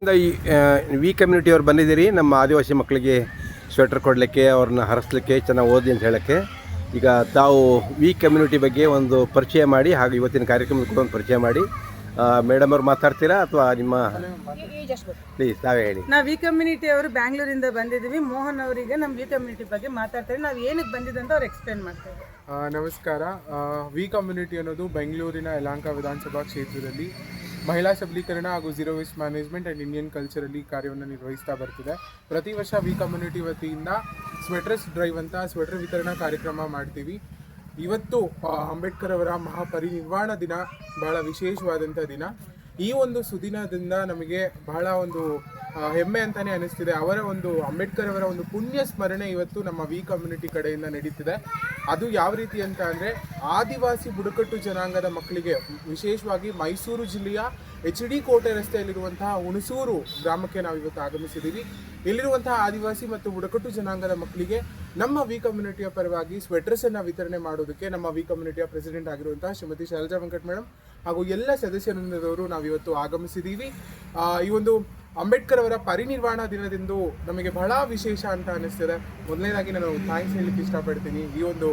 ಈ ವಿ ಕಮ್ಯುನಿಟಿಯವ್ರು ಬಂದಿದ್ದೀರಿ ನಮ್ಮ ಆದಿವಾಸಿ ಮಕ್ಕಳಿಗೆ ಸ್ವೆಟರ್ ಕೊಡಲಿಕ್ಕೆ ಅವ್ರನ್ನ ಹರಿಸ್ಲಿಕ್ಕೆ ಚೆನ್ನಾಗಿ ಓದಿ ಅಂತ ಹೇಳೋಕ್ಕೆ. ಈಗ ತಾವು ವಿ ಕಮ್ಯುನಿಟಿ ಬಗ್ಗೆ ಒಂದು ಪರಿಚಯ ಮಾಡಿ ಹಾಗೂ ಇವತ್ತಿನ ಕಾರ್ಯಕ್ರಮದ ಕೂಡ ಒಂದು ಪರಿಚಯ ಮಾಡಿ. ಮೇಡಮ್ ಅವ್ರು ಮಾತಾಡ್ತೀರಾ ಅಥವಾ ನಿಮ್ಮ ಪ್ಲೀಸ್ ತಾವೇ ಹೇಳಿ. ನಾವು ವಿ ಕಮ್ಯುನಿಟಿ ಅವರು ಬ್ಯಾಂಗ್ಳೂರಿಂದ ಬಂದಿದ್ದೀವಿ. ಮೋಹನ್ ಅವರಿಗೆ ನಮ್ಮ ವಿ ಕಮ್ಯುನಿಟಿ ಬಗ್ಗೆ ಮಾತಾಡ್ತಾರೆ. ನಾವು ಏನಕ್ಕೆ ಬಂದಿದೆ ಅಂತ ಅವ್ರು ಎಕ್ಸ್ಪ್ಲೇನ್ ಮಾಡ್ತಾರೆ. ನಮಸ್ಕಾರ. ವಿ ಕಮ್ಯುನಿಟಿ ಅನ್ನೋದು ಬೆಂಗಳೂರಿನ ಯಲಹಂಕ ವಿಧಾನಸಭಾ ಕ್ಷೇತ್ರದಲ್ಲಿ ಮಹಿಳಾ ಸಬಲೀಕರಣ ಹಾಗೂ zero waste management and Indian ಕಲ್ಚರಲ್ಲಿ ಕಾರ್ಯವನ್ನು ನಿರ್ವಹಿಸ್ತಾ ಬರ್ತಿದೆ. ಪ್ರತಿ ವರ್ಷ ವಿ ಕಮ್ಯುನಿಟಿ ವತಿಯಿಂದ ಸ್ವೆಟರ್ಸ್ ಡ್ರೈವ್ ಅಂತ ಸ್ವೆಟರ್ ವಿತರಣಾ ಕಾರ್ಯಕ್ರಮ ಮಾಡ್ತೀವಿ. ಇವತ್ತು ಅಂಬೇಡ್ಕರ್ ಅವರ ಮಹಾಪರಿನಿರ್ವಾಣ ದಿನ, ಬಹಳ ವಿಶೇಷವಾದಂಥ ದಿನ. ಈ ಒಂದು ಸುದಿನದಿಂದ ನಮಗೆ ಬಹಳ ಒಂದು ಹೆಮ್ಮೆ ಅಂತಲೇ ಅನಿಸ್ತಿದೆ. ಅವರ ಒಂದು ಅಂಬೇಡ್ಕರ್ ಅವರ ಒಂದು ಪುಣ್ಯ ಸ್ಮರಣೆ ಇವತ್ತು ನಮ್ಮ ವಿ ಕಮ್ಯುನಿಟಿ ಕಡೆಯಿಂದ ನಡೀತಿದೆ. ಅದು ಯಾವ ರೀತಿ ಅಂತ ಅಂದರೆ, ಆದಿವಾಸಿ ಬುಡಕಟ್ಟು ಜನಾಂಗದ ಮಕ್ಕಳಿಗೆ ವಿಶೇಷವಾಗಿ ಮೈಸೂರು ಜಿಲ್ಲೆಯ HD ಕೋಟೆ ರಸ್ತೆಯಲ್ಲಿರುವಂತಹ ಹುಣಸೂರು ಗ್ರಾಮಕ್ಕೆ ನಾವು ಇವತ್ತು ಆಗಮಿಸಿದ್ದೀವಿ. ಇಲ್ಲಿರುವಂತಹ ಆದಿವಾಸಿ ಮತ್ತು ಬುಡಕಟ್ಟು ಜನಾಂಗದ ಮಕ್ಕಳಿಗೆ ನಮ್ಮ ವಿ ಕಮ್ಯುನಿಟಿಯ ಪರವಾಗಿ ಸ್ವೆಟರ್ಸನ್ನು ವಿತರಣೆ ಮಾಡೋದಕ್ಕೆ ನಮ್ಮ ವಿ ಕಮ್ಯುನಿಟಿಯ ಪ್ರೆಸಿಡೆಂಟ್ ಆಗಿರುವಂತಹ ಶ್ರೀಮತಿ ಶೈಲಜಾ ವೆಂಕಟ್ ಮೇಡಮ್ ಹಾಗೂ ಎಲ್ಲ ಸದಸ್ಯರಿಂದವರು ನಾವು ಇವತ್ತು ಆಗಮಿಸಿದ್ದೀವಿ. ಈ ಒಂದು ಅಂಬೇಡ್ಕರ್ ಅವರ ಪರಿನಿರ್ವಾಣ ದಿನದಂದು ನಮಗೆ ಬಹಳ ವಿಶೇಷ ಅಂತ ಅನಿಸ್ತದೆ. ಮೊದಲನೇದಾಗಿ ನಾನು ಥ್ಯಾಂಕ್ಸ್ ಹೇಳಲಿಕ್ಕೆ ಇಷ್ಟಪಡ್ತೀನಿ ಈ ಒಂದು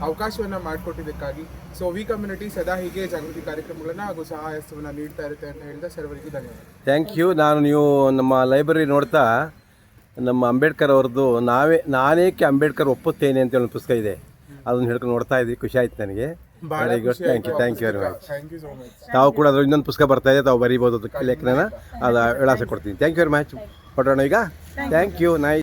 ಅವಕಾಶವನ್ನು ಮಾಡಿಕೊಟ್ಟಿದ್ದಕ್ಕಾಗಿ. ಸೊ ವಿ ಕಮ್ಯುನಿಟಿ ಸದಾ ಹೀಗೆ ಜಾಗೃತಿ ಕಾರ್ಯಕ್ರಮಗಳನ್ನು ಹಾಗೂ ಸಹಾಯಸ್ತವನ್ನು ನೀಡ್ತಾ ಇರುತ್ತೆ ಅಂತ ಹೇಳಿದ ಸರ್ವರಿಗೂ ಧನ್ಯವಾದ. Thank you. ನೀವು ನಮ್ಮ ಲೈಬ್ರರಿ ನೋಡ್ತಾ ನಮ್ಮ ಅಂಬೇಡ್ಕರ್ ಅವ್ರದ್ದು ನಾನೇಕೆ ಅಂಬೇಡ್ಕರ್ ಒಪ್ಪುತ್ತೇನೆ ಅಂತ ಒಂದು ಪುಸ್ತಕ ಇದೆ, ಅದನ್ನು ಹೇಳ್ಕೊಂಡು ನೋಡ್ತಾ ಇದ್ವಿ. ಖುಷಿ ಆಯ್ತು ನನಗೆ. Very good. Thank you very much. ತಾವು ಕೂಡ ಅದ್ರ ಇನ್ನೊಂದು ಪುಸ್ತಕ ಬರ್ತಾ ಇದೆ, ತಾವು ಬರೀಬೋದು ಅದಕ್ಕೆ ಲೇಖನ, ಅದು ವಿಳಾಸ ಕೊಡ್ತೀನಿ. Thank you very much. ಹೊರಡೋಣ ಈಗ. Thank you. ನೈಸ್.